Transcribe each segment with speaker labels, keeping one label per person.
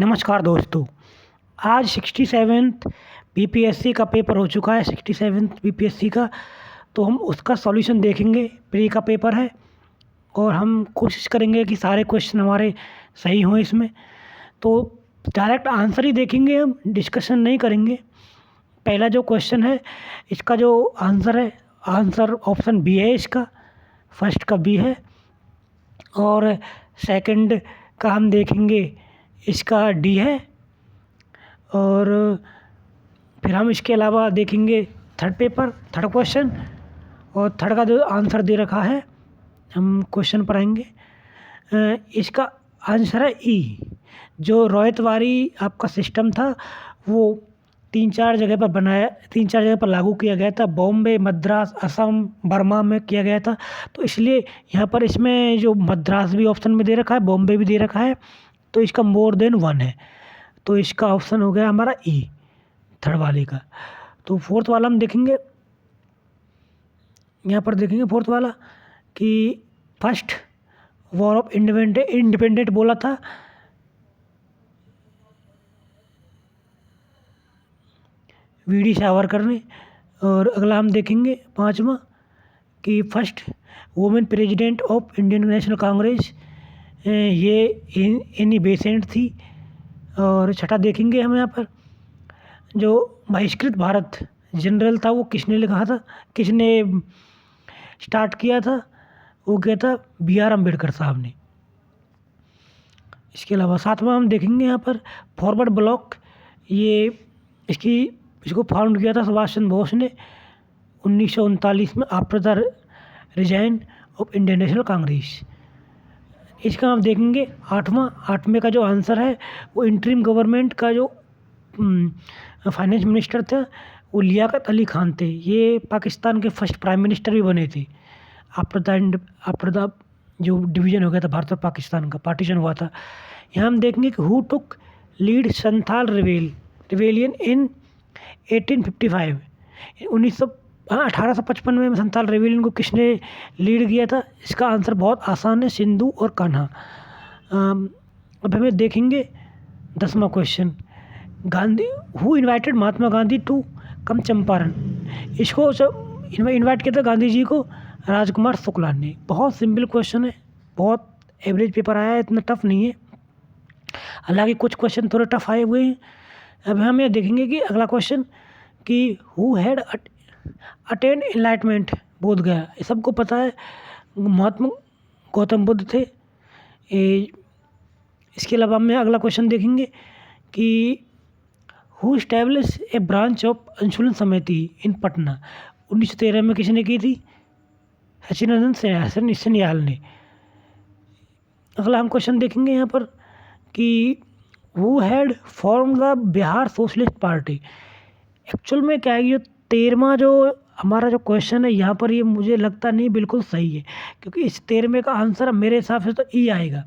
Speaker 1: नमस्कार दोस्तों। आज 67th बीपीएससी का पेपर हो चुका है। 67th बीपीएससी का तो हम उसका सॉल्यूशन देखेंगे। प्री का पेपर है और हम कोशिश करेंगे कि सारे क्वेश्चन हमारे सही हों इसमें। तो डायरेक्ट आंसर ही देखेंगे, हम डिस्कशन नहीं करेंगे। पहला जो क्वेश्चन है इसका जो आंसर है, आंसर ऑप्शन बी है इसका। फर्स्ट का बी है और सेकंड का हम देखेंगे इसका डी है। और फिर हम इसके अलावा देखेंगे थर्ड क्वेश्चन, और थर्ड का जो आंसर दे रखा है हम क्वेश्चन पर आएंगे। इसका आंसर है ई। जो रोयतवारी आपका सिस्टम था वो 3-4 जगह पर लागू किया गया था। बॉम्बे, मद्रास, असम, बर्मा में किया गया था। तो इसलिए यहाँ पर इसमें जो मद्रास भी ऑप्शन में दे रखा है, बॉम्बे भी दे रखा है, तो इसका मोर देन 1 है। तो इसका ऑप्शन हो गया हमारा ई, थर्ड वाले का। तो फोर्थ वाला हम देखेंगे। यहाँ पर देखेंगे फोर्थ वाला कि फर्स्ट वॉर ऑफ इंडिपेंडेंट बोला था वीडी सावरकर ने। और अगला हम देखेंगे पांचवा कि first women president of Indian national Congress, ये एनी बेसेंट थी। और छठा देखेंगे हम यहाँ पर जो बहिष्कृत भारत जनरल था वो किसने लिखा था, किसने स्टार्ट किया था, वो क्या था, B.R. अम्बेडकर साहब ने। इसके अलावा सातवां हम देखेंगे यहाँ पर फॉरवर्ड ब्लॉक, ये इसको फाउंड किया था सुभाष चंद्र बोस ने 1939 में after the resign of Indian national Congress. इसका हम देखेंगे आठवें का जो आंसर है वो इंटरिम गवर्नमेंट का जो फाइनेंस मिनिस्टर था वो लियाकत अली खान थे। ये पाकिस्तान के फर्स्ट प्राइम मिनिस्टर भी बने थे आफ्टर द जो डिवीज़न हो गया था भारत और पाकिस्तान का, पार्टीशन हुआ था। यहाँ हम देखेंगे कि who took lead Santhal rebellion in 1855। 1855 में संथाल रिवेलियन को किसने लीड किया था। इसका आंसर बहुत आसान है, सिंधु और कान्हा। अब हमें देखेंगे 10वां question, Gandhi who invited Mahatma Gandhi to come Champaran. इसको इनवाइट किया था गांधी जी को राजकुमार शुक्ला ने। बहुत सिंपल क्वेश्चन है, बहुत एवरेज पेपर आया है, इतना टफ नहीं है। हालांकि कुछ क्वेश्चन थोड़े टफ आए हुए हैं। अब हम ये देखेंगे कि अगला क्वेश्चन कि हु हैड अटेंड एनलाइटमेंट बोध गया। ये सबको पता है, महात्मा गौतम बुद्ध थे। इसके अलावा हम अगला क्वेश्चन देखेंगे कि who establish a branch of Anushilan Samiti in Patna. 1913 में किसने की थी, हसन सन्याल ने। अगला हम क्वेश्चन देखेंगे यहाँ पर कि who had form the Bihar socialist party. Actual में क्या है, ये 13वां जो हमारा जो क्वेश्चन है यहाँ पर, ये मुझे लगता नहीं बिल्कुल सही है, क्योंकि इस 13वें का आंसर मेरे हिसाब से तो ई आएगा।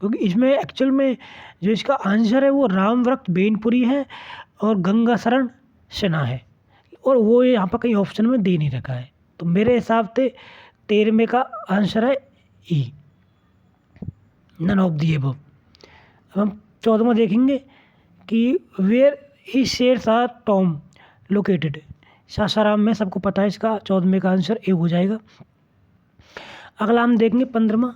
Speaker 1: क्योंकि इसमें एक्चुअल में जो इसका आंसर है वो रामव्रत बेनपुरी है और गंगा शरण सिन्हा है, और वो यहाँ पर कहीं ऑप्शन में दे नहीं रखा है। तो मेरे हिसाब से 13वें का आंसर है ई, नन ऑफ दी अबव। अब हम 14वां देखेंगे कि where he Sher Shah Tom located. Sasaram में, सबको पता है इसका 14वें का आंसर ए हो जाएगा। अगला हम देखेंगे 15वां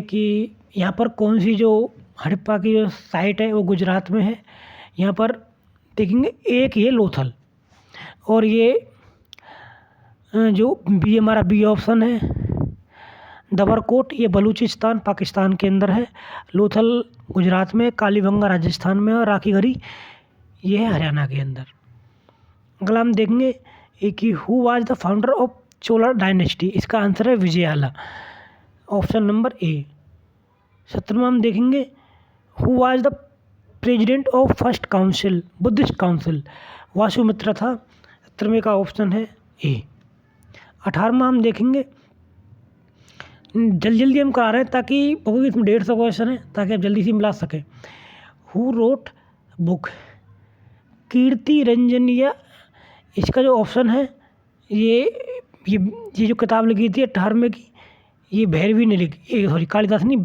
Speaker 1: कि यहाँ पर कौन सी जो हड़प्पा की जो साइट है वो गुजरात में है। यहाँ पर देखेंगे एक ये लोथल, और ये जो बी हमारा बी ऑप्शन है दबरकोट, ये बलूचिस्तान पाकिस्तान के अंदर है। लोथल गुजरात में, कालीबंगा राजस्थान में, और राखीगढ़ी ये है हरियाणा के अंदर। अगला हम देखेंगे कि who was the founder of Chola dynasty. इसका आंसर है विजयाला, ऑप्शन नंबर ए। 17वां हम देखेंगे who was the president of first council Buddhist council. Vasumitra था। 17वें का ऑप्शन है ए। 18वां हम देखेंगे, जल्दी हम करा रहे हैं ताकि क्योंकि इसमें 150 क्वेश्चन है, ताकि आप जल्दी से मिला सकें। हु रोट बुक कीर्ति रंजनिया। इसका जो ऑप्शन है ये जो किताब लिखी थी 18वें की, ये भैरवी ने लिखी, सॉरी कालिदास नहीं,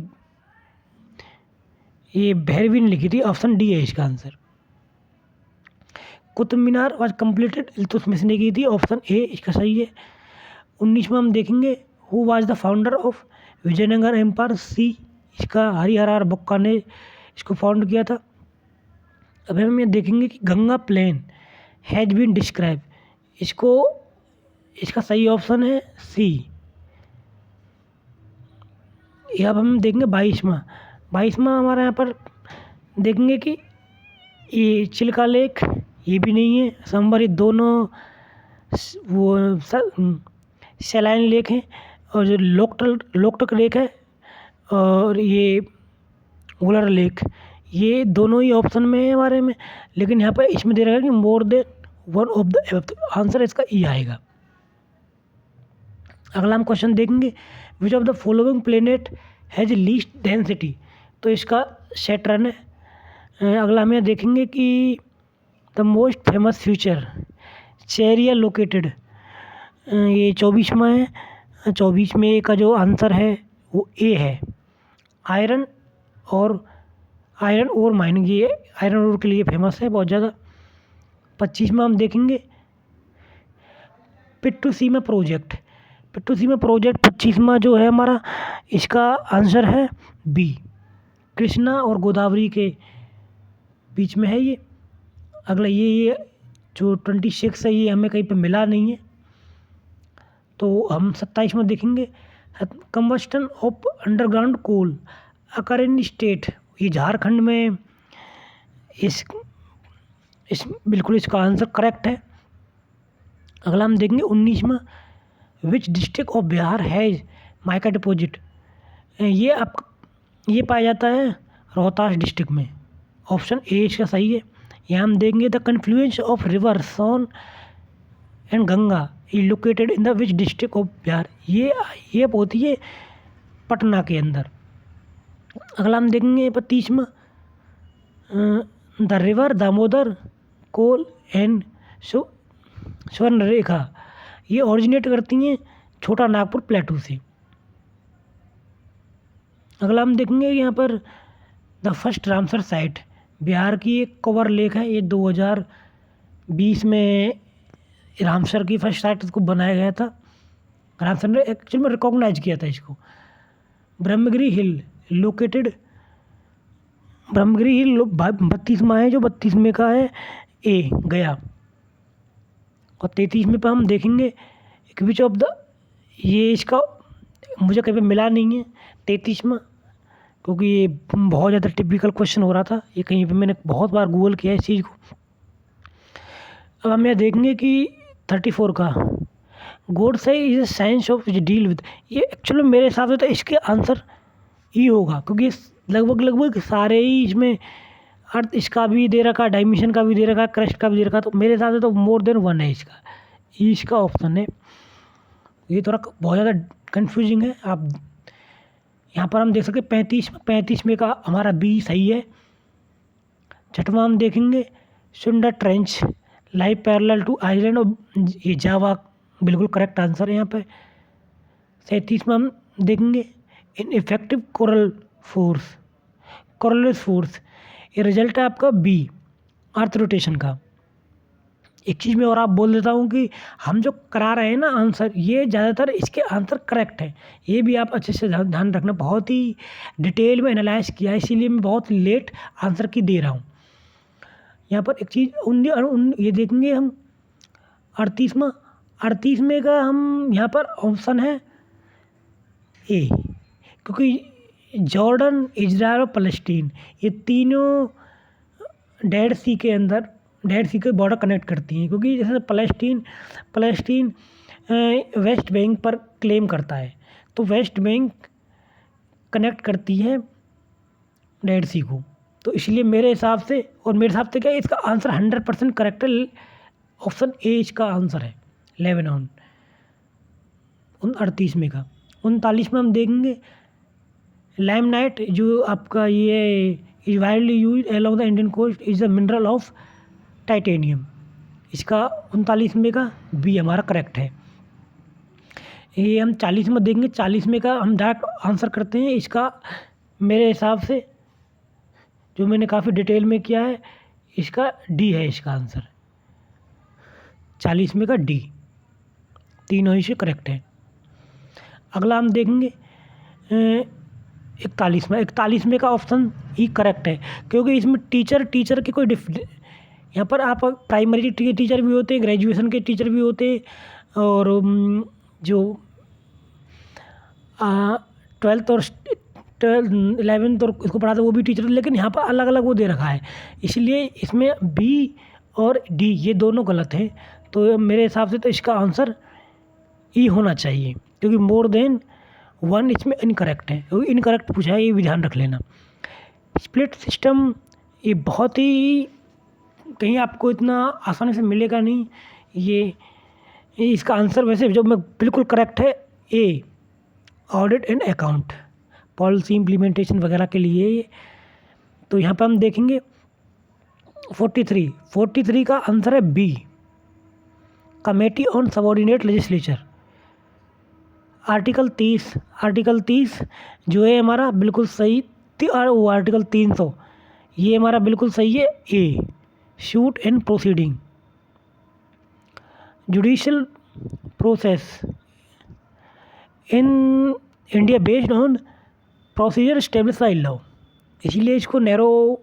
Speaker 1: ये भैरवी ने लिखी थी, ऑप्शन डी है इसका answer. Qutub Minar was completed Iltutmish ने की थी, ऑप्शन ए इसका सही है। 19 में हम देखेंगे who was the founder of Vijayanagara empire, C इसका हरिहरार बुक्का ने इसको फाउंड किया था। अब हम ये देखेंगे कि Ganga plain has been describe, इसको इसका सही ऑप्शन है सी। ये अब हम देखेंगे 22वां हमारे यहाँ पर देखेंगे कि ये चिल्का लेक, ये भी नहीं है। संबर, ये दोनों वो सैलाइन लेक हैं, और जो लोकटक लेक है और ये वुलर लेक, ये दोनों ही ऑप्शन में है हमारे में, लेकिन यहाँ पर इसमें दे रखा है कि more than one of the answer इसका ई आएगा। अगला हम क्वेश्चन देखेंगे विच of the following planet has least density, तो इसका सैटर्न है। अगला हम यहाँ देखेंगे कि the most famous future Cheria located, ये 24वां है। 24 का जो आंसर है वो ए है। आयरन और माइनिंग, ये आयरन और के लिए फेमस है बहुत ज़्यादा। 25वां हम देखेंगे पिट्टूसीमा प्रोजेक्ट। 25वां जो है हमारा, इसका आंसर है बी। कृष्णा और गोदावरी के बीच में है ये। अगला ये जो 26 है, ये हमें कहीं पे मिला नहीं है, तो हम 27 में देखेंगे combustion of underground coal occur in state, ये झारखंड में। इस बिल्कुल इसका आंसर करेक्ट है। अगला हम देखेंगे 19वां which district of Bihar has mica deposit, ये पाया जाता है रोहतास डिस्ट्रिक्ट में, ऑप्शन ए इसका सही है। यहाँ हम देखेंगे the confluence of river Son and Ganga is located in the which district of Bihar, ये होती है पटना के अंदर। अगला हम देखेंगे 25वां the river Damodar coal and Swarnarekha, ये ओरिजिनेट करती हैं छोटा नागपुर प्लेटू से। अगला हम देखेंगे यहाँ पर the first Ramsar site, Bihar की एक कवर लेक है, ये 2020 में रामसर की फर्स्ट साइट इसको बनाया गया था। रामसर ने एक्चुअल में रिकॉग्नाइज किया था इसको। ब्रह्मगिरी हिल लोकेटेड, ब्रह्मगिरी हिल 32वां है, जो 32वें का है ए गया। और 33वें पर हम देखेंगे विच ऑफ द, ये इसका मुझे कहीं पे मिला नहीं है 33वां, क्योंकि ये बहुत ज़्यादा टिपिकल क्वेश्चन हो रहा था, ये कहीं पे मैंने बहुत बार गूगल किया इस चीज़ को। अब हम यह देखेंगे कि 34 का Godse is science of deal with, ये एक्चुअली मेरे हिसाब से तो इसके आंसर ही होगा, क्योंकि लगभग सारे ही इसमें अर्थ इसका भी दे रखा, डायमेंशन का भी दे रखा, क्रस्ट का भी दे रखा, तो मेरे हिसाब से तो मोर देन वन है इसका, इसका ऑप्शन है। ये थोड़ा बहुत ज़्यादा कन्फ्यूजिंग है। आप यहाँ पर हम देख सकते 35वें का हमारा बी सही है। 6वां हम देखेंगे Sunda trench lie parallel to island और ये जावा, बिल्कुल करेक्ट आंसर है यहाँ पे। 37वां हम देखेंगे इन इफेक्टिव कोरल फोर्स, ये रिजल्ट है आपका बी अर्थ रोटेशन का। एक चीज़ में और आप बोल देता हूँ कि हम जो करा रहे हैं ना आंसर, ये ज़्यादातर इसके आंसर करेक्ट है, ये भी आप अच्छे से ध्यान रखना। बहुत ही डिटेल में एनालाइज किया है, इसीलिए मैं बहुत लेट आंसर की दे रहा हूँ। यहाँ पर एक चीज़ ये देखेंगे हम 38वें का हम यहाँ पर ऑप्शन है ए, क्योंकि जॉर्डन, इजराइल और फलस्तीन, ये तीनों डेड सी के बॉर्डर कनेक्ट करती हैं, क्योंकि जैसे फलस्तीन वेस्ट बैंक पर क्लेम करता है, तो वेस्ट बैंक कनेक्ट करती है डेड सी को, तो इसलिए मेरे हिसाब से क्या इसका आंसर 100% करेक्ट है, ऑप्शन ए इसका आंसर है। लेबनान 38वें का। 39 में हम देखेंगे लाइमनाइट, जो आपका ये is widely use along the Indian coast, is the mineral of titanium, इसका 39वें का बी हमारा करेक्ट है। ये हम 40 में देखेंगे, 40वें का हम डायरेक्ट आंसर करते हैं, इसका मेरे हिसाब से जो मैंने काफ़ी डिटेल में किया है, इसका डी है इसका आंसर। 40 में का डी, तीनों ही से करेक्ट है। अगला हम देखेंगे 41 में। 41 में का ऑप्शन ही करेक्ट है, क्योंकि इसमें टीचर के कोई यहाँ पर आप प्राइमरी टीचर भी होते हैं, ग्रेजुएशन के टीचर भी होते हैं, और जो 12th और 11th और इसको पढ़ाते वो भी टीचर, लेकिन यहाँ पर अलग अलग वो दे रखा है, इसलिए इसमें बी और डी ये दोनों गलत हैं। तो मेरे हिसाब से तो इसका आंसर ई होना चाहिए, क्योंकि मोर देन 1 इसमें इनकरेक्ट है, क्योंकि इनकरेक्ट पूछा है, ये भी ध्यान रख लेना। स्प्लिट सिस्टम ये बहुत ही कहीं आपको इतना आसानी से मिलेगा नहीं, ये इसका आंसर वैसे जो मैं बिल्कुल करेक्ट है A, audit and account, policy implementation वगैरह के लिए। तो यहाँ पर हम देखेंगे 43 का आंसर है B, committee on subordinate legislation. Article 30 जो है हमारा बिल्कुल सही, और वो आर्टिकल 300 ये हमारा बिल्कुल सही है A, suit and proceeding. Judicial process in India based on procedure establish by law, इसीलिए इसको नैरो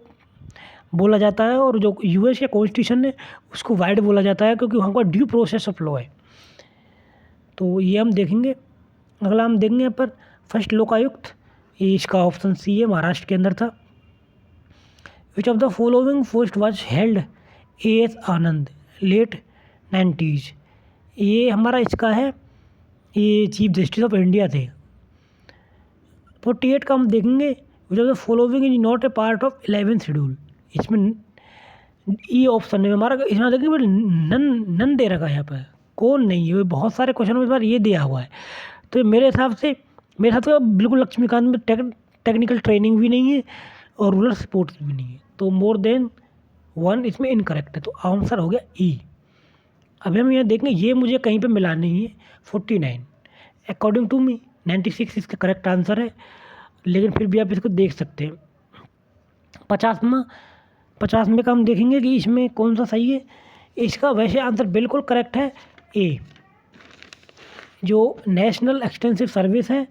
Speaker 1: बोला जाता है, और जो यूएस का कॉन्स्टिट्यूशन है उसको वाइड बोला जाता है, क्योंकि वहाँ का ड्यू प्रोसेस ऑफ लॉ है। तो ये हम देखेंगे। अगला हम देखेंगे यहाँ पर फर्स्ट लोकायुक्त, ये इसका ऑप्शन सी है, महाराष्ट्र के अंदर था। Which of the following post was held A S. Anand late 90s, ये हमारा इसका है, ये चीफ जस्टिस ऑफ इंडिया थे। 48 का हम देखेंगे, विच of the following is not a part of 11th schedule, इसमें ई ऑप्शन है हमारा। इसमें देखेंगे नन दे रखा है, यहाँ पर कौन नहीं है, बहुत सारे क्वेश्चन में इस बार ये दिया हुआ है। तो मेरे हिसाब से बिल्कुल लक्ष्मीकांत में टेक्निकल ट्रेनिंग भी नहीं है और रूरल स्पोर्ट्स भी नहीं है, तो मोर देन 1 इसमें इनकरेक्ट है, तो आंसर हो गया ई। अभी हम यहाँ देखेंगे, ये मुझे कहीं पे मिला नहीं है। 49 अकॉर्डिंग टू मी 96 इसका करेक्ट आंसर है, लेकिन फिर भी आप इसको देख सकते हैं। 50 में का हम देखेंगे कि इसमें कौन सा सही है। इसका वैसे आंसर बिल्कुल करेक्ट है ए, जो नेशनल एक्सटेंसिव सर्विस है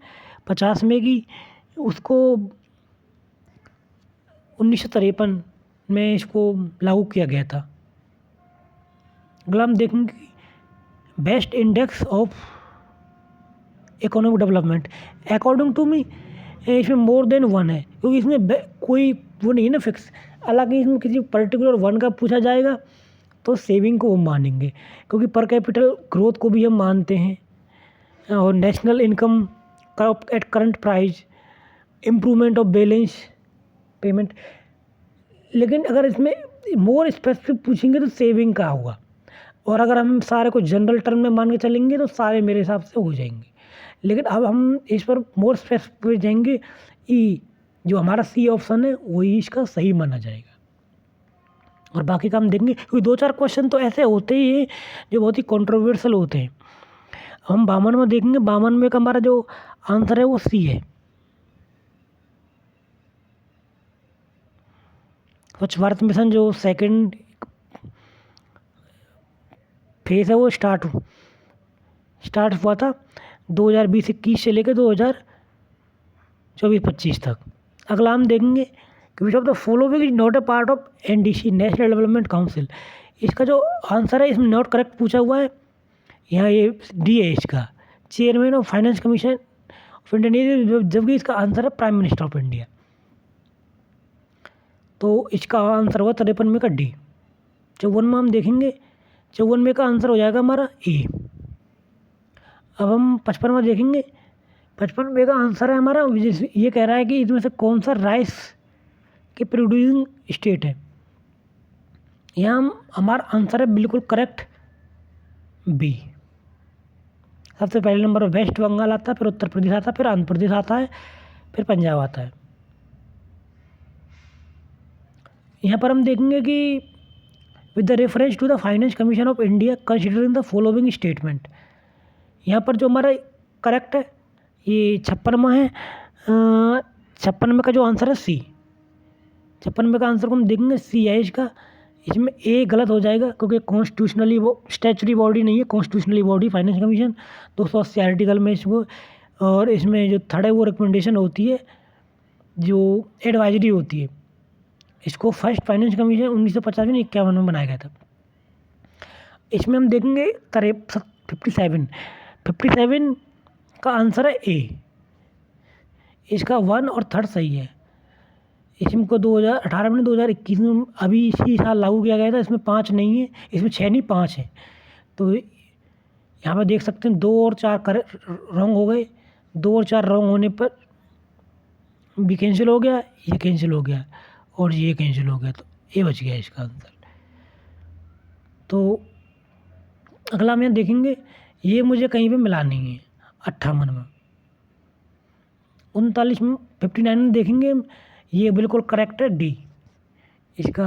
Speaker 1: 50 में की, उसको 1953 में इसको लागू किया गया था। अगला हम देखेंगे best index of economic development, according to me इसमें मोर देन 1 है, क्योंकि इसमें कोई वो नहीं है ना फिक्स। हालांकि इसमें किसी पर्टिकुलर 1 का पूछा जाएगा तो सेविंग को वो मानेंगे, क्योंकि पर कैपिटल ग्रोथ को भी हम मानते हैं, और national income at current price, improvement of balance payment. लेकिन अगर इसमें मोर स्पेसिफिक पूछेंगे तो सेविंग का होगा, और अगर हम सारे को जनरल टर्म में मान के चलेंगे तो सारे मेरे हिसाब से हो जाएंगे। लेकिन अब हम इस पर मोर स्पेसिफिक जाएंगे, ई जो हमारा सी ऑप्शन है वही इसका सही माना जाएगा, और बाकी का हम देखेंगे, क्योंकि 2-4 क्वेश्चन तो ऐसे होते ही हैं जो बहुत ही कंट्रोवर्शियल होते हैं। हम 52 में देखेंगे, 52 में का हमारा जो आंसर है वो सी है। स्वच्छ भारत मिशन जो सेकंड फेज है वो स्टार्ट हुआ था 2020-21 से लेकर 2024-25 तक। अगला हम देखेंगे कि which of the following is not a part of NDC, national development council, इसका जो आंसर है इसमें नॉट करेक्ट पूछा हुआ है। यहाँ ये डी है इसका, chairman of finance commission of India, जबकि इसका आंसर है प्राइम मिनिस्टर ऑफ इंडिया। तो इसका आंसर हुआ 53 में का डी। 54 में हम देखेंगे, 54 में का आंसर हो जाएगा हमारा ए। अब हम 55 में देखेंगे, 55 में का आंसर है हमारा, ये कह रहा है कि इसमें से कौन सा राइस की प्रोड्यूसिंग स्टेट है। यहाँ हमारा आंसर है बिल्कुल करेक्ट बी। सबसे पहले नंबर पर वेस्ट बंगाल आता है, फिर उत्तर प्रदेश आता है, फिर आंध्र प्रदेश आता है, फिर पंजाब आता है। यहाँ पर हम देखेंगे कि with the reference to the finance commission of India considering the following statement, यहाँ पर जो हमारा करेक्ट है ये 56वां है। 56 में का जो आंसर है सी, 56 का आंसर को हम देखेंगे सी है इसका। इसमें ए गलत हो जाएगा क्योंकि कॉन्स्टिट्यूशनली वो स्टैचुरी बॉडी नहीं है, constitutionally body finance commission 280 article में इसको। और इसमें जो थर्ड है वो रिकमेंडेशन होती है जो एडवाइजरी होती है। इसको फर्स्ट फाइनेंस कमीशन 1950 में 51 में बनाया गया था। इसमें हम देखेंगे 57 का आंसर है ए। इसका 1 और 3 सही है। इसको 2018 में 2021 में अभी इसी साल लागू किया गया था। इसमें 5 नहीं है, इसमें 6 नहीं 5 है। तो यहाँ पर देख सकते हैं 2 और 4 रॉन्ग हो गए। 2 और 4 रॉन्ग होने पर भी कैंसिल हो गया, ये कैंसिल हो गया और ये कैंसिल हो गया, तो ये बच गया इसका आंसर। तो अगला हम यहाँ देखेंगे, ये मुझे कहीं पे मिला नहीं है 58 में। 39 में 59 में देखेंगे, ये बिल्कुल करेक्ट है डी। इसका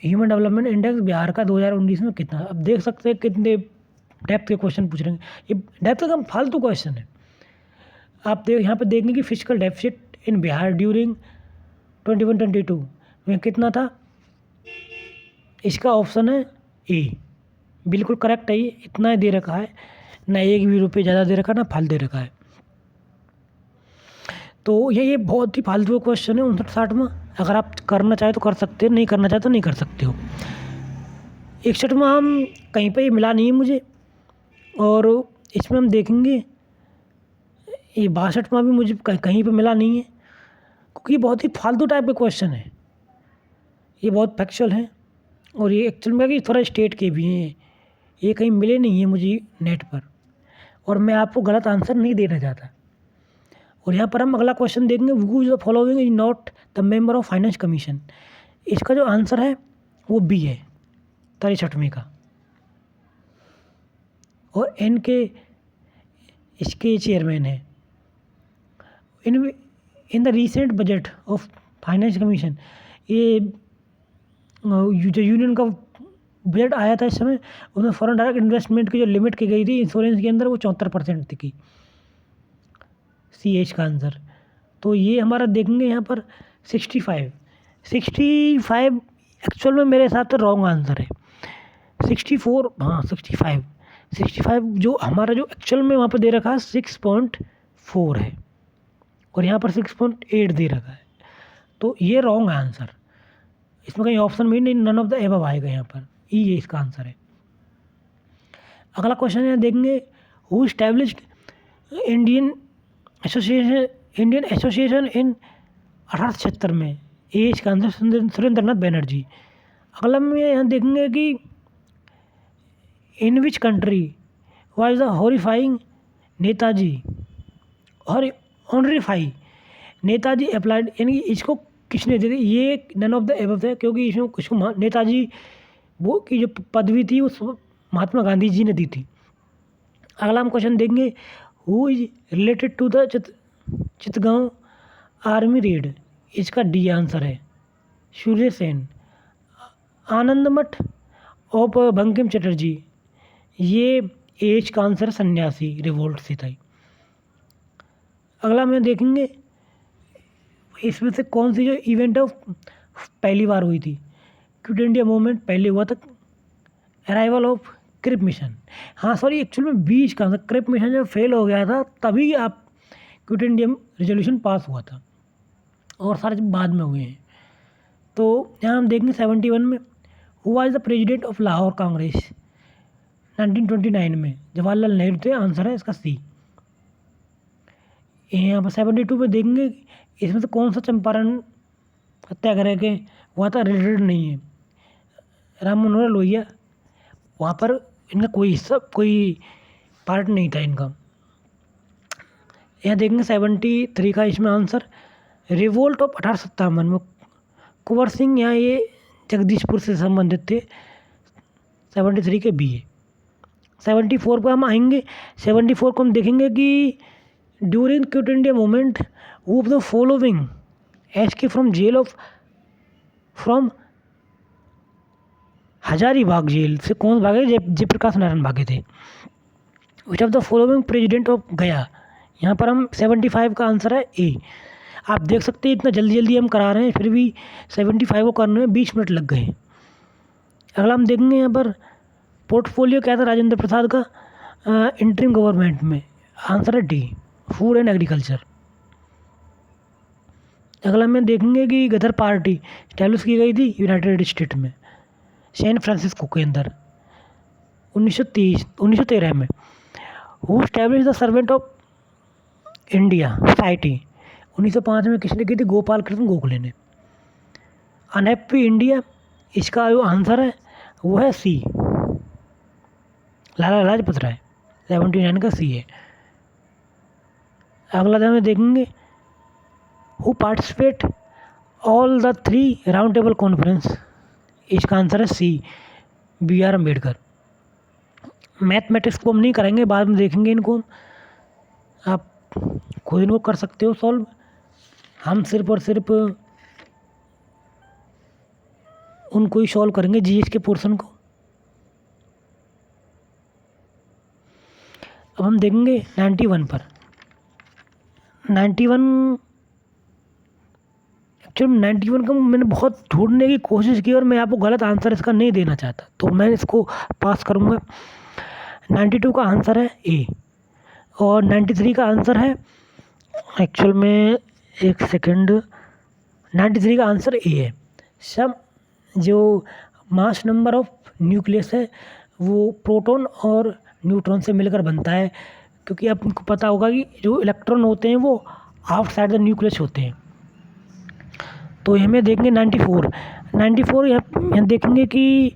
Speaker 1: ह्यूमन डेवलपमेंट इंडेक्स बिहार का 2019 में कितना। अब देख सकते हैं कितने डेप्थ के क्वेश्चन पूछ रहे हैं। ये डेप्थ का फालतू क्वेश्चन है। आप यहाँ पे देखेंगे कि physical deficit in Bihar during 21-22 में कितना था। इसका ऑप्शन है ए, बिल्कुल करेक्ट है। ये इतना ही दे रखा है, ना 1 भी रुपये ज़्यादा दे रखा है, ना फालतू दे रखा है। तो ये बहुत ही फालतू क्वेश्चन है 59-60 में। अगर आप करना चाहे तो कर सकते हो, नहीं करना चाहे तो नहीं कर सकते हो। 61 में हम कहीं पे ये मिला नहीं है मुझे। और इसमें हम देखेंगे ये 62 में भी मुझे कहीं पे मिला नहीं है, क्योंकि ये बहुत ही फालतू टाइप के क्वेश्चन है। ये बहुत फैक्चुअल है और ये एक्चुअल में कि थोड़ा स्टेट के भी हैं। ये कहीं मिले नहीं है मुझे नेट पर, और मैं आपको गलत आंसर नहीं देना चाहता। और यहाँ पर हम अगला क्वेश्चन देखेंगे, who is the following is not the member of finance commission. इसका जो आंसर है वो बी है, 63वें का। और एन के इसके चेयरमैन है। In the recent budget of finance commission, ये जो यूनियन का बजट आया था इस समय, उसमें फॉरेन डायरेक्ट इन्वेस्टमेंट की जो लिमिट की गई थी इंश्योरेंस के अंदर, वो 74% थी। सी एच का आंसर। तो ये हमारा देखेंगे यहाँ पर 65 एक्चुअल में मेरे साथ तो रॉन्ग आंसर है। 64, हाँ 65 जो हमारा जो एक्चुअल में वहाँ पर दे रखा है 6.4 है, और यहाँ पर 6.8 दे रखा है। तो ये रॉन्ग है आंसर। इसमें कहीं ऑप्शन भी नहीं, नन ऑफ द एबव आएगा यहाँ पर। ई ये इसका आंसर है। अगला क्वेश्चन है, देखेंगे who established Indian association in 1876 में। ए इसका आंसर सुरेंद्रनाथ बैनर्जी। अगला में यहाँ देखेंगे कि in which country was the horrifying Netaji और ऑनरीफाई नेताजी अप्लाइड, यानी इसको किसने दी थी। ये नन ऑफ द एबव है, क्योंकि इसमें इसको नेताजी वो की जो पदवी थी उस महात्मा गांधी जी ने दी थी। अगला हम क्वेश्चन देखेंगे, who is related to the Chittagong army raid. इसका डी आंसर है सूर्य सेन। आनंद मठ ऑफ बंकिम चटर्जी, ये एज का आंसर सन्यासी रिवोल्ट से था। अगला में देखेंगे इसमें से कौन सी जो इवेंट है पहली बार हुई थी। क्विट इंडिया मूवमेंट पहले हुआ था। अराइवल ऑफ क्रिप मिशन, हाँ सॉरी एक्चुअल में बीच का आंसर, क्रिप मिशन जब फेल हो गया था तभी आप क्विट इंडिया रेजोल्यूशन पास हुआ था, और सारे बाद में हुए हैं। तो यहाँ हम देखेंगे 71 में who was the president of Lahore Congress 1929 में। जवाहरलाल नेहरू थे। आंसर है इसका सी। यहाँ पर 72 में देखेंगे इसमें से कौन सा चंपारण सत्याग्रह के हुआ था, रिलेटेड नहीं है। राम मनोहर लोहिया, वहाँ पर इनका कोई हिस्सा कोई पार्ट नहीं था इनका। यहाँ देखेंगे 73 का इसमें आंसर रिवोल्ट ऑफ 1857 में कुंवर सिंह, यहाँ ये जगदीशपुर से संबंधित थे। 73 के बी है। 74 पर हम आएंगे। 74 को हम देखेंगे कि during quit India movement who of the following escape from jail of from Hazaribagh jail से कौन भागे। जयप्रकाश नारायण भागे थे। Which of the following president of Gaya, यहाँ पर हम 75 का आंसर है ए। आप देख सकते हैं इतना जल्दी जल्दी हम करा रहे हैं, फिर भी 75 को करने में 20 मिनट लग गए हैं। अगला हम देखेंगे यहाँ पर पोर्टफोलियो क्या था राजेंद्र प्रसाद का इंटरिम गवर्नमेंट में। आंसर है डी, फूड एंड एग्रीकल्चर। अगला में देखेंगे कि गदर पार्टी स्टैब्लिश की गई थी यूनाइटेड स्टेट में, सैन फ्रांसिस्को के अंदर 1913 में। Who establish the servant of India society 1905 में किसने की थी? गोपाल कृष्ण गोखले ने। अनहैप्पी इंडिया, इसका जो आंसर है वो है सी, लाला लाजपत राय। 79 का सी है। अगला हम देखेंगे who participate all the 3 round table conference, इसका आंसर है सी, बी आर अम्बेडकर। मैथमेटिक्स को हम नहीं करेंगे, बाद में देखेंगे इनको, आप खुद इनको कर सकते हो सॉल्व। हम सिर्फ और सिर्फ उनको ही सॉल्व करेंगे, जीएस के पोर्शन को। अब हम देखेंगे 91 पर। 91 एक्चुअली 91 का मैंने बहुत ढूंढने की कोशिश की और मैं आपको गलत आंसर इसका नहीं देना चाहता, तो मैं इसको पास करूँगा। 92 का आंसर है ए और 93 का आंसर है, एक्चुअल में एक सेकंड, 93 का आंसर ए है। सब जो मास नंबर ऑफ न्यूक्लियस है वो प्रोटॉन और न्यूट्रॉन से मिलकर बनता है, क्योंकि आपको पता होगा कि जो इलेक्ट्रॉन होते हैं वो आउटसाइड द न्यूक्लियस होते हैं। तो हमें देखेंगे 94 यहाँ देखेंगे कि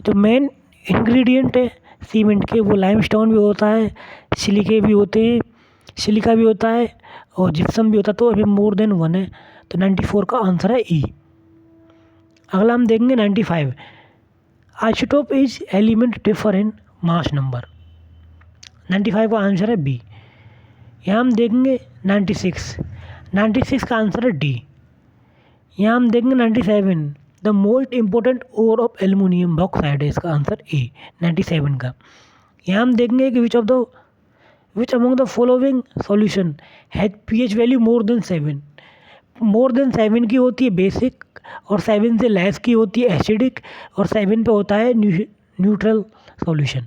Speaker 1: जो मेन इंग्रेडिएंट है सीमेंट के वो लाइमस्टोन भी होता है, सिलिका भी होता है और जिप्सम भी होता है, तो अभी मोर देन 1 है, तो 94 का आंसर है ई। अगला हम देखेंगे 95। Isotope is element differ in mass number, 95 का आंसर है बी। यहाँ हम देखेंगे 96 का आंसर है डी। यहाँ हम देखेंगे 97, the most important ore of aluminium bauxite है, इसका आंसर ए 97 का। यहाँ हम देखेंगे कि which among the following solution has pH value more than 7। More than 7 की होती है बेसिक और 7 से लेस की होती है एसिडिक और 7 पे होता है न्यूट्रल सॉल्यूशन,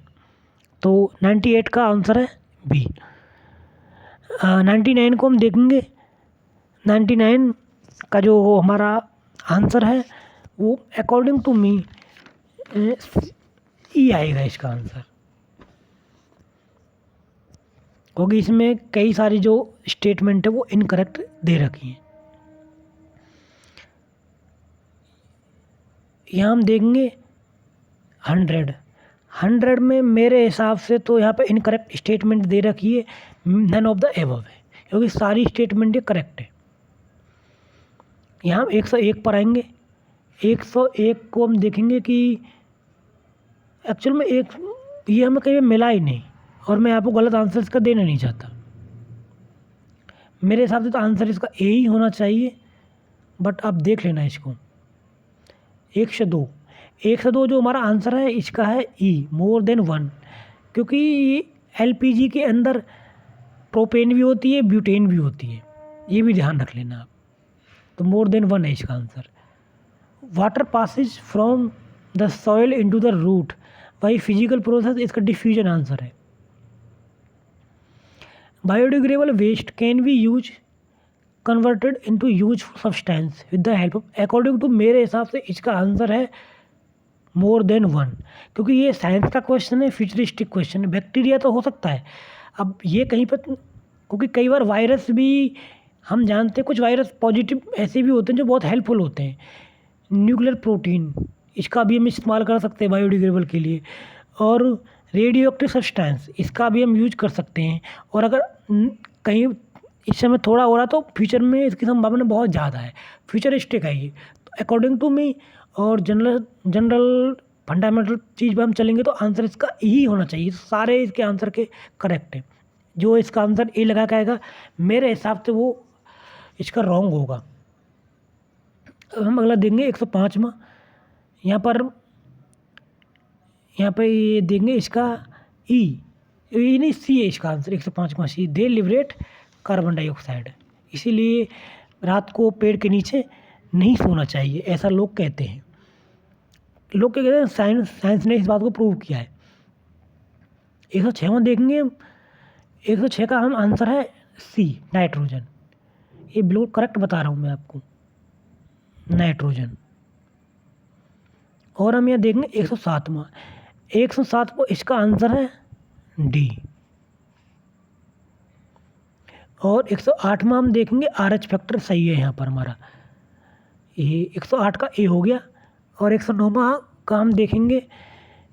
Speaker 1: तो 98 का आंसर है बी। 99 को हम देखेंगे, 99 का जो हमारा आंसर है वो अकॉर्डिंग टू मी ई आएगा इसका आंसर, क्योंकि इसमें कई सारी जो स्टेटमेंट है वो इनकरेक्ट दे रखी हैं। यहाँ हम देखेंगे 100 में मेरे हिसाब से तो यहाँ पे इनकरेक्ट स्टेटमेंट दे रखी है, नन ऑफ द एबव है, क्योंकि सारी स्टेटमेंट ये करेक्ट है। यहाँ हम 101 पर आएंगे। 101 को हम देखेंगे कि एक्चुअल में ये हमें कहीं मिला ही नहीं और मैं आपको गलत आंसर इसका देना नहीं चाहता। मेरे हिसाब से तो आंसर इसका ए ही होना चाहिए, बट आप देख लेना इसको। 102 जो हमारा आंसर है इसका है ई, मोर देन 1, क्योंकि एलपीजी के अंदर प्रोपेन भी होती है, ब्यूटेन भी होती है, ये भी ध्यान रख लेना आप, तो मोर देन 1 है इसका answer. Water passes from the soil into the root by physical process, इसका डिफ्यूजन आंसर है। Biodegradable waste can be use converted into useful substance with the help of, according to मेरे हिसाब से इसका answer है more than 1, क्योंकि ये science का क्वेश्चन है, फ्यूचरिस्टिक क्वेश्चन है। बैक्टीरिया तो हो सकता है, अब ये कहीं पर, क्योंकि कई बार वायरस भी हम जानते हैं, कुछ वायरस पॉजिटिव ऐसे भी होते हैं जो बहुत हेल्पफुल होते हैं। न्यूक्लियर प्रोटीन, इसका भी हम इस्तेमाल कर सकते हैं बायोडिग्रेडेबल के लिए, और रेडियो एक्टिव सब्सटेंस, इसका भी हम यूज कर सकते हैं। और अगर कहीं इस समय थोड़ा हो रहा तो फ्यूचर में इसकी संभावना बहुत ज़्यादा है, फ्यूचरिस्टिक है ये, तो अकॉर्डिंग टू मी और जनरल फंडामेंटल चीज़ पर हम चलेंगे तो आंसर इसका ही होना चाहिए। सारे इसके आंसर के करेक्ट है, जो इसका आंसर ए लगा के आएगा मेरे हिसाब से वो इसका रॉन्ग होगा। हम अगला देंगे 105वां। यहाँ पर ये देंगे इसका ई नहीं सी है इसका आंसर, 105वां सी, दे लिबरेट कार्बन डाइऑक्साइड, इसीलिए रात को पेड़ के नीचे नहीं सोना चाहिए, ऐसा लोग कहते हैं। लोग क्या कहते हैं, साइंस ने इस बात को प्रूव किया है। 106वां देखेंगे हम। 106 का हम आंसर है सी, नाइट्रोजन। ये बिल्कुल करेक्ट बता रहा हूँ मैं आपको, नाइट्रोजन। और हम यहाँ देखेंगे 107वां। 107 को इसका आंसर है डी। और 108वां हम देखेंगे RH फैक्टर सही है यहाँ पर हमारा। ये 108 का ए हो गया। और 109वां का हम देखेंगे,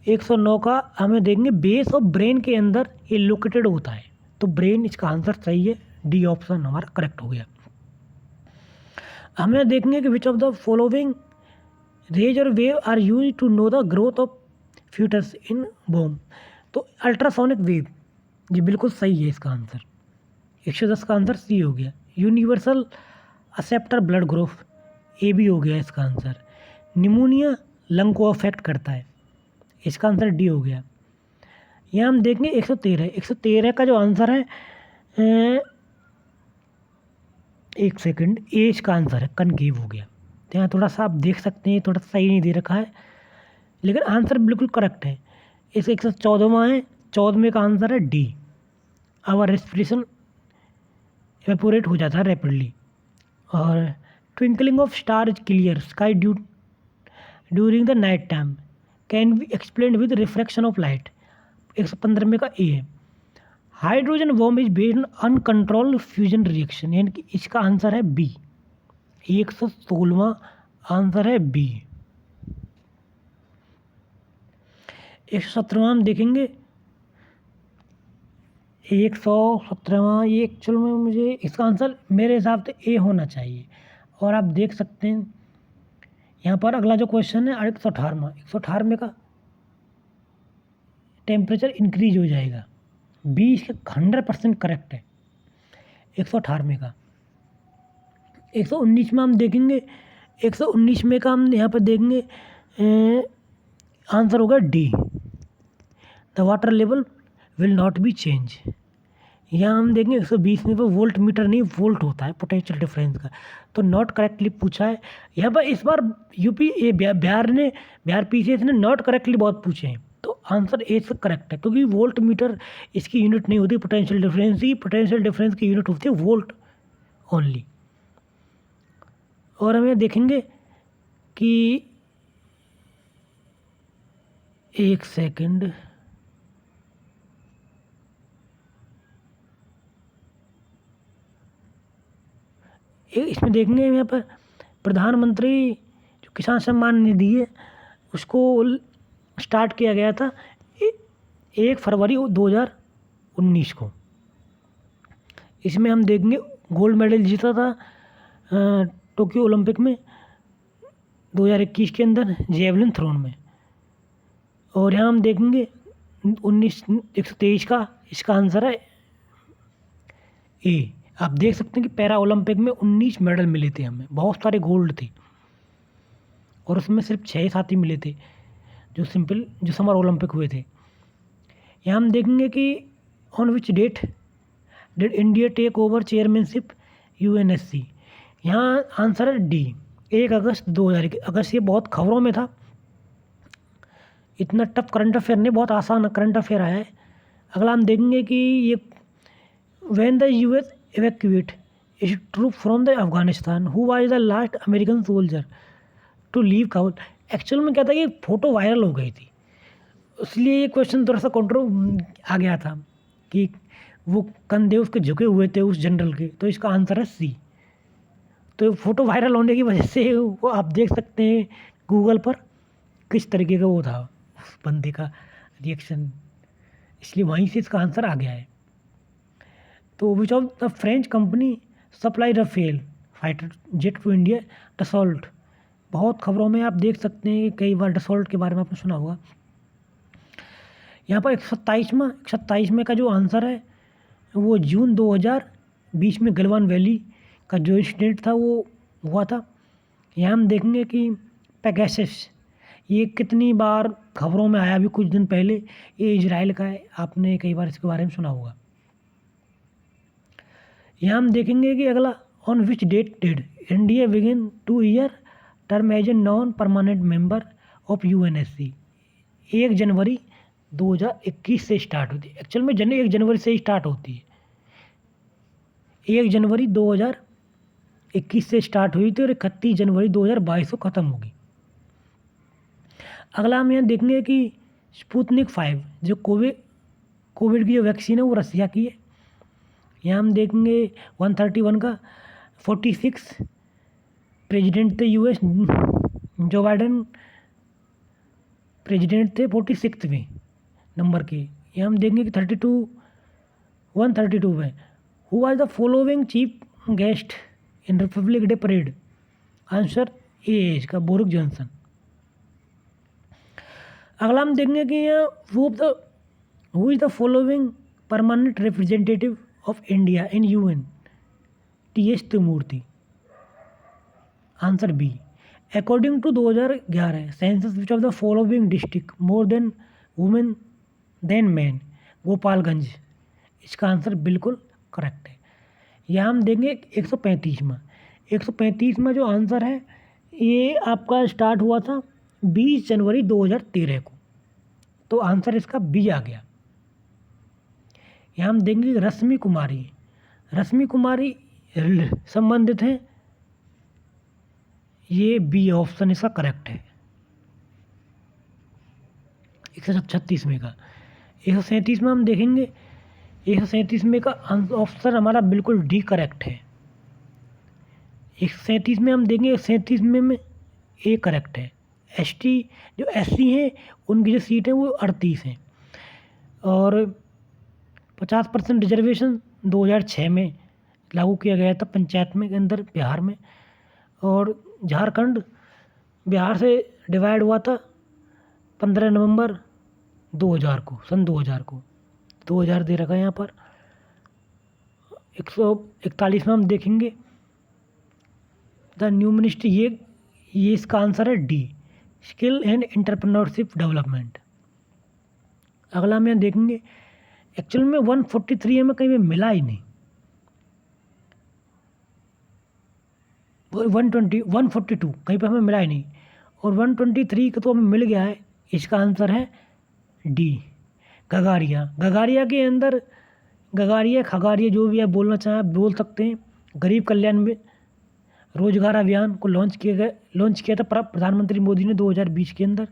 Speaker 1: 109 का हमें देखेंगे बेस ऑफ ब्रेन के अंदर ये लोकेटेड होता है, तो ब्रेन इसका आंसर सही है, डी ऑप्शन हमारा करेक्ट हो गया। हमें देखेंगे कि which of the following rays और wave are use to know the growth of foetus in womb. तो अल्ट्रासोनिक वेव, ये बिल्कुल सही है इसका आंसर। 110 का आंसर सी हो गया। यूनिवर्सल असेप्टर ब्लड ग्रुप, ए भी हो गया इसका आंसर। निमोनिया लंग को अफेक्ट करता है, इसका आंसर डी हो गया। यहाँ हम देखेंगे 113 का जो आंसर है, एक सेकंड, ए इसका आंसर है, कनकेव हो गया। तो यहाँ थोड़ा सा आप देख सकते हैं, थोड़ा सही नहीं दे रखा है, लेकिन आंसर बिल्कुल करेक्ट है। इस 114वां है, 14वें का आंसर है डी। आवर रेस्पिरेशन एवेपोरेट हो जाता है रैपिडली। और twinkling of star is clear sky during the night time can be explain with refraction of light, 115वें का ए है। Hydrogen bomb is based on uncontrolled fusion reaction, यानी कि इसका आंसर है बी। 116वां आंसर है बी। 117वां हम देखेंगे, 117वां, ये एक्चुअल में मुझे इसका आंसर मेरे हिसाब से ए होना चाहिए। और आप देख सकते हैं यहाँ पर अगला जो क्वेश्चन है 118वें का टेम्परेचर इंक्रीज हो जाएगा, बी इसका 100% करेक्ट है। 118वें का 119 में हम देखेंगे, 119 में का हम यहाँ पर देखेंगे आंसर होगा D, the water level will not be change. यहाँ हम देखेंगे 120 में पर वोल्ट मीटर नहीं, वोल्ट होता है पोटेंशियल डिफरेंस का, तो नॉट करेक्टली पूछा है यहाँ पर। इस बार बिहार PCS ने नॉट करेक्टली बहुत पूछे हैं, तो आंसर ए से करेक्ट है, क्योंकि वोल्ट मीटर इसकी यूनिट नहीं होती पोटेंशियल डिफरेंस की, पोटेंशियल डिफरेंस की यूनिट होती है वोल्ट ओनली। और हमें देखेंगे कि एक सेकंड, इसमें देखेंगे यहाँ पर प्रधानमंत्री जो किसान सम्मान निधि है उसको स्टार्ट किया गया था 1 फरवरी 2019 को। इसमें हम देखेंगे गोल्ड मेडल जीता था टोक्यो ओलंपिक में 2021 के अंदर जेवलिन थ्रोन में। और यहाँ हम देखेंगे 123 का इसका आंसर है ए। आप देख सकते हैं कि पैरा ओलंपिक में 19 मेडल मिले थे हमें, बहुत सारे गोल्ड थे, और उसमें सिर्फ 6 साथी मिले थे जो समर ओलंपिक हुए थे। यहाँ हम देखेंगे कि on which date did India take over chairmanship UNSC, यहाँ आंसर है डी, 1 अगस्त 2000। अगस्त ये बहुत खबरों में था, इतना टफ करंट अफेयर नहीं, बहुत आसान करंट अफेयर आया है। अगला हम देखेंगे कि ये when the US evacuate its troop from the Afghanistan, who was the last American soldier to leave Kabul। Actual में क्या था कि फ़ोटो वायरल हो गई थी, इसलिए ये क्वेश्चन थोड़ा सा कंट्रोल आ गया था कि वो कंधे उसके झुके हुए थे उस जनरल के, तो इसका आंसर है सी। तो फ़ोटो वायरल होने की वजह से वो आप देख सकते हैं गूगल पर किस तरीके का वो था उस बंदे का रिएक्शन, इसलिए वहीं से इसका आंसर आ गया है। तो which of the French company supply Rafale fighter jet to India, Dassault. बहुत खबरों में आप देख सकते हैं, कई बार डसॉल्ट के बारे में आपने सुना होगा। यहाँ पर 127 का जो आंसर है वो जून 2020 में गलवान वैली का जो इंसिडेंट था वो हुआ था। यहाँ हम देखेंगे कि पेगासस ये कितनी बार खबरों में आया, अभी कुछ दिन पहले, ये इजराइल का है, आपने कई बार इसके बारे में सुना होगा। यहाँ हम देखेंगे कि अगला on which date did India begin 2 year term as a non permanent member of UNSC? 1 जनवरी 2021 से स्टार्ट होती है। एक्चुअल में 1 जनवरी से ही स्टार्ट होती है। 1 जनवरी 2021 से स्टार्ट हुई थी और 31 जनवरी 2022 को ख़त्म होगी। अगला हम यहाँ देखेंगे कि स्पुतनिक 5 जो कोविड की जो वैक्सीन है वो रसिया की है। यहाँ हम देखेंगे 131 का 46 प्रेसिडेंट थे यूएस, जो बाइडन प्रेसिडेंट थे 46वें नंबर के। यहाँ हम देखेंगे कि 132 में who was the following chief guest in republic day parade? Answer A इसका बोरिस जॉनसन। अगला हम देखेंगे कि यहाँ who is the following permanent representative of India in UN? T S. Tirumurti. Answer B. According to 2011 census which of the following district more than women than man? Gopalganj. इसका answer बिल्कुल correct है। यहाँ हम देंगे 135वां जो आंसर है ये आपका स्टार्ट हुआ था 20 जनवरी 2013 को, तो आंसर इसका बी आ गया। यहाँ हम देंगे रश्मि कुमारी संबंधित हैं, ये बी ऑप्शन इसका करेक्ट है। 136 में का 137 में हम देखेंगे 137 में का ऑप्शन हमारा बिल्कुल डी करेक्ट है। 137 में हम देखेंगे 137 में ए करेक्ट है। एसटी जो एससी हैं उनकी जो सीट है वो 38 हैं और 50% रिजर्वेशन 2006 में लागू किया गया था पंचायत में के अंदर बिहार में, और झारखंड बिहार से डिवाइड हुआ था 15 नवंबर 2000 को, सन 2000 को। 2000 दे रखा है यहाँ पर। 141 में हम देखेंगे द न्यू मिनिस्ट्री, ये इसका आंसर है D, skill and entrepreneurship development. अगला हम यहाँ देखेंगे एक्चुअल में 143 हमें कहीं में मिला ही नहीं, 142 कहीं पर हमें मिला ही नहीं, और 123 का तो हमें मिल गया है। इसका आंसर है डी, गगारिया के अंदर खगारिया जो भी आप बोलना चाहें बोल सकते हैं। गरीब कल्याण में रोजगार अभियान को लॉन्च किया था प्रधानमंत्री मोदी ने 2020 के अंदर।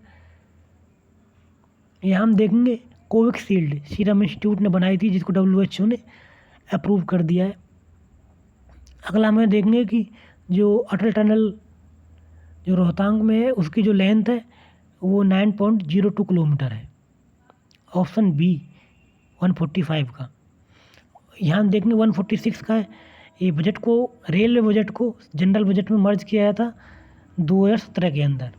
Speaker 1: यहाँ हम देखेंगे कोविशील्ड सीरम इंस्टीट्यूट ने बनाई थी, जिसको WHO ने अप्रूव कर दिया है। अगला हमें देखेंगे कि जो अटल टनल जो रोहतांग में है उसकी जो लेंथ है वो 9.02 किलोमीटर है। ऑप्शन बी 145 का। यहाँ हम देखेंगे 146 का है। ये बजट को रेलवे बजट को जनरल बजट में मर्ज किया गया था 2017 के अंदर।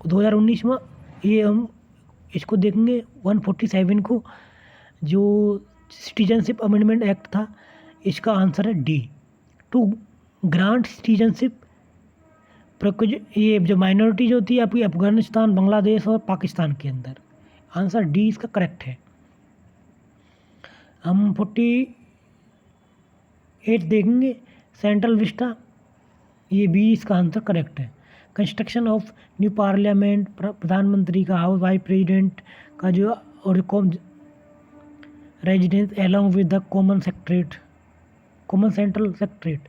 Speaker 1: 2019 में ये हम इसको देखेंगे 147 को, जो सिटीजनशिप अमेंडमेंट एक्ट था। इसका आंसर है डी, टू ग्रांट सिटीजनशिप ये जो माइनॉरिटी जो होती है आपकी अफगानिस्तान, बांग्लादेश और पाकिस्तान के अंदर। आंसर डी इसका करेक्ट है। हम 48 देखेंगे सेंट्रल विस्टा, ये बी इसका आंसर करेक्ट है। कंस्ट्रक्शन ऑफ न्यू पार्लियामेंट, प्रधानमंत्री का हाउस, वाइस प्रेसिडेंट का जो और residence along with the common central secretariat,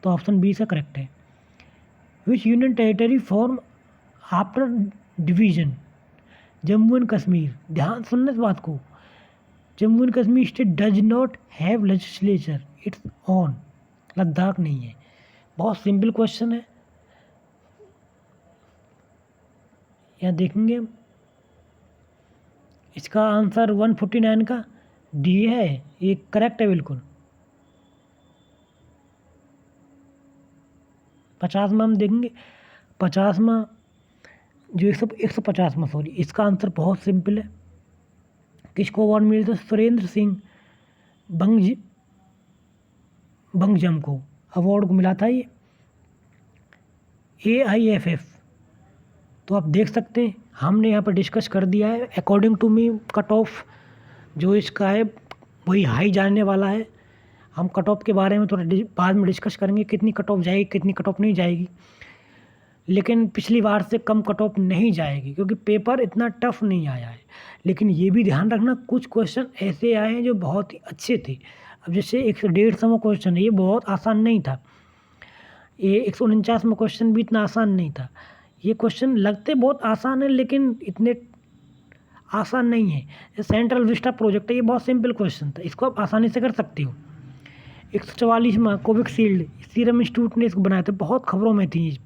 Speaker 1: तो ऑप्शन बी से करेक्ट है। विच union territory form after division? Jammu and Kashmir. ध्यान सुनने इस बात को, Jammu and Kashmir state does not have legislature it's on. Ladakh नहीं है। बहुत सिंपल क्वेश्चन है। यहाँ देखेंगे इसका आंसर 149 का डी है, ये करेक्ट है बिल्कुल। 50 में हम देखेंगे 50 में जो 150 सॉरी, इसका आंसर बहुत सिंपल है। किसको अवार्ड मिला था? सुरेंद्र सिंह बंगजम को अवार्ड को मिला था ये AIFF। तो आप देख सकते हैं हमने यहाँ पर डिस्कस कर दिया है। According to me cut off जो इसका है वही हाई जाने वाला है। हम कट ऑफ के बारे में थोड़ा बाद में डिस्कस करेंगे, कितनी कट ऑफ जाएगी, कितनी कट ऑफ नहीं जाएगी। लेकिन पिछली बार से कम कट ऑफ नहीं जाएगी, क्योंकि पेपर इतना टफ नहीं आया है। लेकिन ये भी ध्यान रखना, कुछ क्वेश्चन ऐसे आए हैं जो बहुत ही अच्छे थे। अब जैसे 150वां क्वेश्चन है, ये बहुत आसान नहीं था। ये 149वां क्वेश्चन भी इतना आसान नहीं था। ये क्वेश्चन लगते बहुत आसान है, लेकिन इतने आसान नहीं है। ये सेंट्रल विस्टा प्रोजेक्ट है, ये बहुत सिंपल क्वेश्चन था, इसको आप आसानी से कर सकते हो। 144वां कोविशील्ड सीरम इंस्टीट्यूट ने इसको बनाया था, बहुत खबरों में थी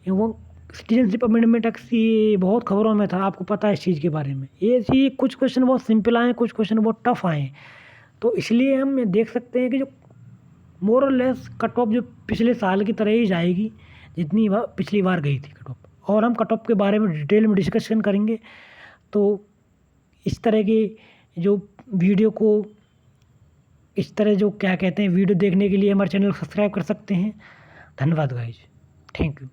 Speaker 1: वो। सिटीजनशिप अमेंडमेंट एक्ट ये बहुत खबरों में था, आपको पता है इस चीज़ के बारे में। ये ऐसी कुछ क्वेश्चन बहुत सिंपल आए हैं, कुछ क्वेश्चन बहुत टफ आए हैं। तो इसलिए हम ये देख सकते हैं कि जो मोर और लेस कट ऑफ जो पिछले साल की तरह ही जाएगी, जितनी पिछली बार गई थी कट ऑफ। और हम कट ऑफ के बारे में डिटेल में डिस्कशन करेंगे। तो इस तरह की जो वीडियो को, इस तरह जो क्या कहते हैं, वीडियो देखने के लिए हमारे चैनल को सब्सक्राइब कर सकते हैं। धन्यवाद गाइज, थैंक यू।